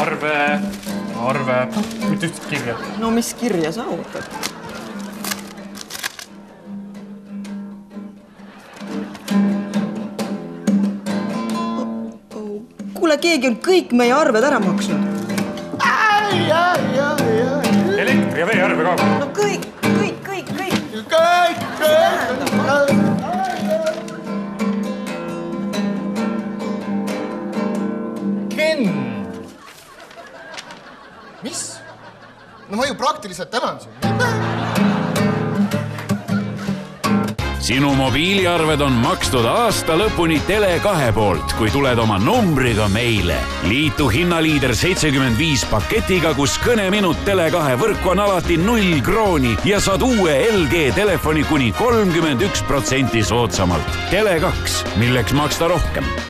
Arve, mitte ühtset kirja. No mis kirja sa ootad? Kuule, keegi on kõik meie arved ära maksnud. Elektri- ja veearve ka. No kõik. Ken! Mis? No ma ju praktiliselt tänan sind. Sinu mobiiliarved on makstud aasta lõpuni Tele2 poolt, kui tuled oma numbriga meile. Liitu hinnaliider 75 paketiga, kus kõneminut Tele2 võrku on alati 0 krooni ja saad uue LG telefoni kuni 31% soodsamalt. Tele2, milleks maksta rohkem.